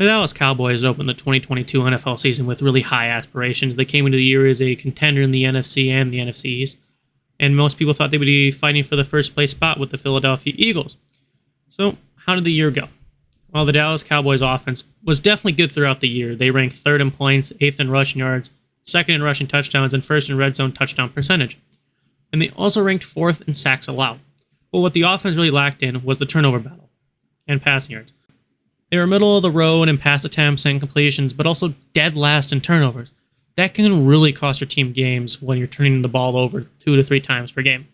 The Dallas Cowboys opened the 2022 NFL season with really high aspirations. They came into the year as a contender in the NFC and the NFC East, and most people thought they would be fighting for the first place spot with the Philadelphia Eagles. So, how did the year go? Well, the Dallas Cowboys offense was definitely good throughout the year. They ranked 3rd in points, 8th in rushing yards, 2nd in rushing touchdowns, and 1st in red zone touchdown percentage. And they also ranked 4th in sacks allowed. But what the offense really lacked in was the turnover battle and passing yards. They were middle of the road in pass attempts and completions, but also dead last in turnovers. That can really cost your team games when you're turning the ball over 2 to 3 times per game.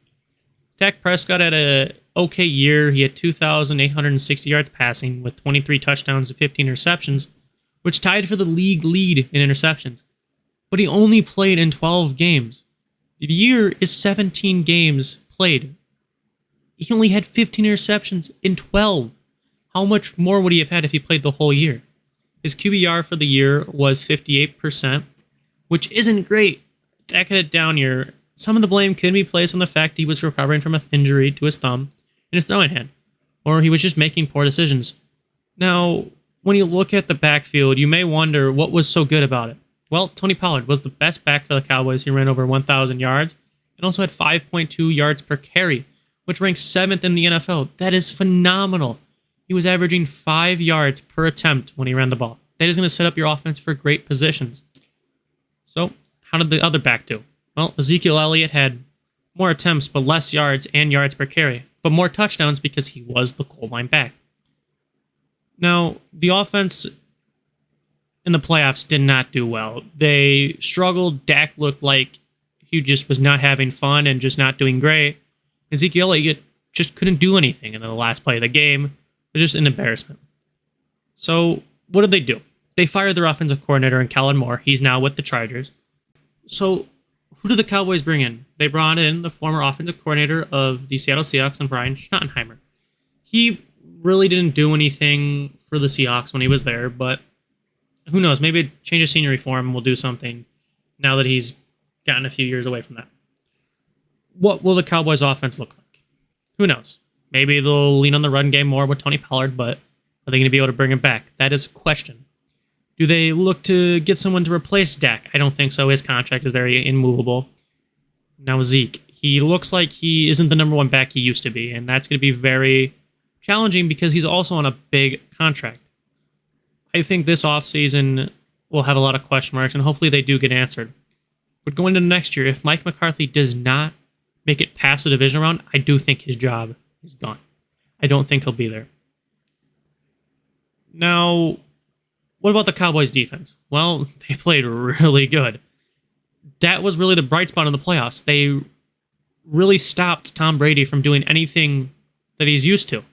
Dak Prescott had an okay year. He had 2,860 yards passing with 23 touchdowns to 15 interceptions, which tied for the league lead in interceptions. But he only played in 12 games. The year is 17 games played. He only had 15 interceptions in 12. How much more would he have had if he played the whole year? His QBR for the year was 58%, which isn't great. Dak had a down year. Some of the blame can be placed on the fact he was recovering from an injury to his thumb and his throwing hand, or he was just making poor decisions. Now, when you look at the backfield, you may wonder what was so good about it. Well, Tony Pollard was the best back for the Cowboys. He ran over 1,000 yards and also had 5.2 yards per carry, which ranks 7th in the NFL. That is phenomenal. He was averaging 5 yards per attempt when he ran the ball. That is going to set up your offense for great positions. So, how did the other back do? Well, Ezekiel Elliott had more attempts but less yards and yards per carry, but more touchdowns because he was the goal line back. Now, the offense in the playoffs did not do well. They struggled. Dak looked like he just was not having fun and just not doing great. Ezekiel Elliott just couldn't do anything in the last play of the game. It was just an embarrassment. So, what did they do? They fired their offensive coordinator in Kellen Moore. He's now with the Chargers. So, who did the Cowboys bring in? They brought in the former offensive coordinator of the Seattle Seahawks and Brian Schottenheimer. He really didn't do anything for the Seahawks when he was there, but who knows? Maybe a change of scenery for him will do something now that he's gotten a few years away from that. What will the Cowboys offense look like? Who knows? Maybe they'll lean on the run game more with Tony Pollard, but are they going to be able to bring him back? That is a question. Do they look to get someone to replace Dak? I don't think so. His contract is very immovable. Now Zeke, he looks like he isn't the number one back he used to be, and that's going to be very challenging because he's also on a big contract. I think this offseason will have a lot of question marks, and hopefully they do get answered. But going into next year, if Mike McCarthy does not make it past the division round, I do think his job is gone. I don't think he'll be there. Now, what about the Cowboys defense? Well, they played really good. That was really the bright spot in the playoffs. They really stopped Tom Brady from doing anything that he's used to.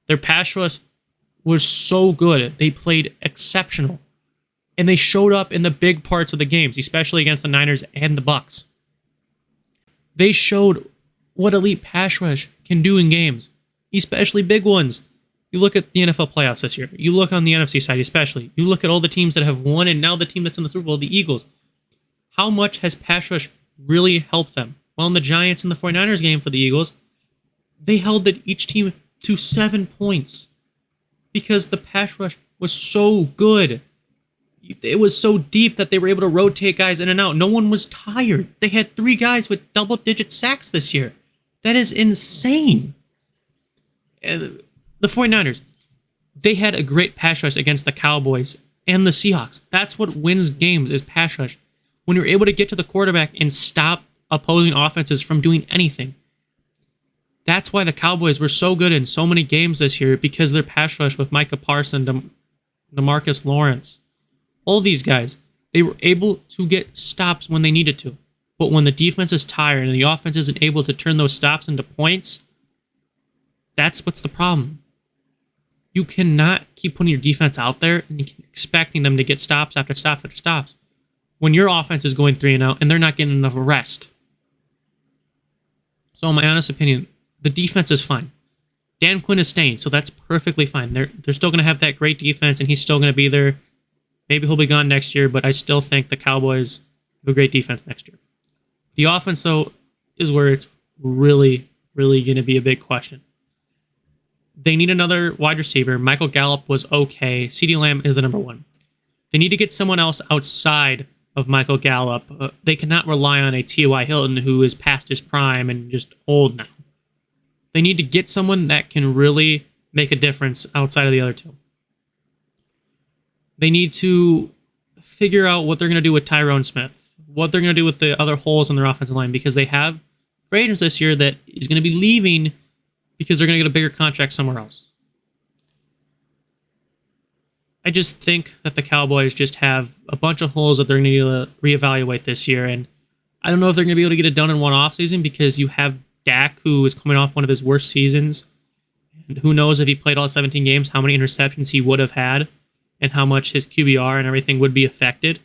Their pass rush was so good. They played exceptional. And they showed up in the big parts of the games, especially against the Niners and the Bucs. They showed what elite pass rush can do in games, especially big ones. You look at the NFL playoffs this year. You look on the NFC side especially. You look at all the teams that have won and now the team that's in the Super Bowl, the Eagles. How much has pass rush really helped them? Well, in the Giants and the 49ers game for the Eagles, they held each team to 7 points because the pass rush was so good. It was so deep that they were able to rotate guys in and out. No one was tired. They had 3 guys with double-digit sacks this year. That is insane. The 49ers, they had a great pass rush against the Cowboys and the Seahawks. That's what wins games is pass rush. When you're able to get to the quarterback and stop opposing offenses from doing anything. That's why the Cowboys were so good in so many games this year because their pass rush with Micah Parsons, DeMarcus Lawrence, all these guys, they were able to get stops when they needed to. But when the defense is tired and the offense isn't able to turn those stops into points, that's what's the problem. You cannot keep putting your defense out there and expecting them to get stops after stops after stops when your offense is going 3-0 and they're not getting enough rest. So in my honest opinion, the defense is fine. Dan Quinn is staying, so that's perfectly fine. They're still going to have that great defense, and he's still going to be there. Maybe he'll be gone next year, but I still think the Cowboys have a great defense next year. The offense, though, is where it's really, really going to be a big question. They need another wide receiver. Michael Gallup was okay. CeeDee Lamb is the number one. They need to get someone else outside of Michael Gallup. They cannot rely on a T.Y. Hilton who is past his prime and just old now. They need to get someone that can really make a difference outside of the other two. They need to figure out what they're going to do with Tyrone Smith, what they're going to do with the other holes in their offensive line, because they have free agents this year that is going to be leaving because they're going to get a bigger contract somewhere else. I just think that the Cowboys just have a bunch of holes that they're going to need to reevaluate this year, and I don't know if they're going to be able to get it done in one offseason because you have Dak, who is coming off one of his worst seasons, and who knows if he played all 17 games, how many interceptions he would have had, and how much his QBR and everything would be affected.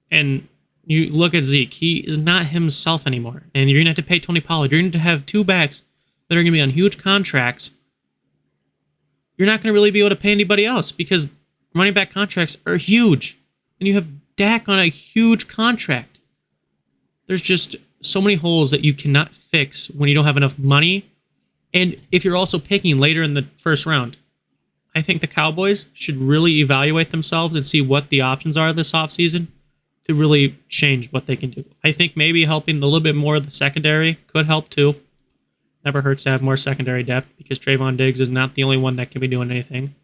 And you look at Zeke, he is not himself anymore, and you're going to have to pay Tony Pollard. You're going to have two backs that are going to be on huge contracts. You're not going to really be able to pay anybody else because running back contracts are huge. And you have Dak on a huge contract. There's just so many holes that you cannot fix when you don't have enough money. And if you're also picking later in the first round, I think the Cowboys should really evaluate themselves and see what the options are this offseason to really change what they can do. I think maybe helping a little bit more of the secondary could help too. Never hurts to have more secondary depth because Trayvon Diggs is not the only one that can be doing anything.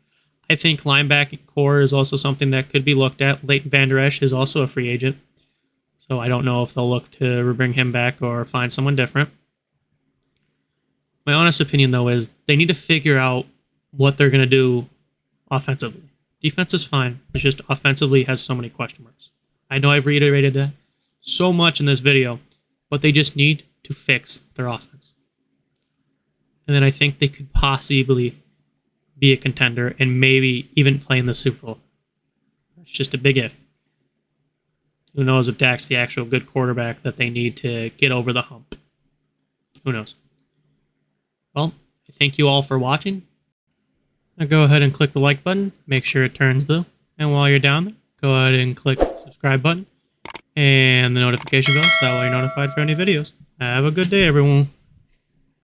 I think linebacking core is also something that could be looked at. Leighton Vander Esch is also a free agent, so I don't know if they'll look to bring him back or find someone different. My honest opinion, though, is they need to figure out what they're going to do offensively. Defense is fine. It's just offensively has so many question marks. I know I've reiterated that so much in this video, but they just need to fix their offense. And then I think they could possibly be a contender and maybe even play in the Super Bowl. It's just a big if. Who knows if Dak's the actual good quarterback that they need to get over the hump. Who knows? Well, I thank you all for watching. Now go ahead and click the like button. Make sure it turns blue. And while you're down there, go ahead and click the subscribe button and the notification bell so that way you're notified for any videos. Have a good day, everyone.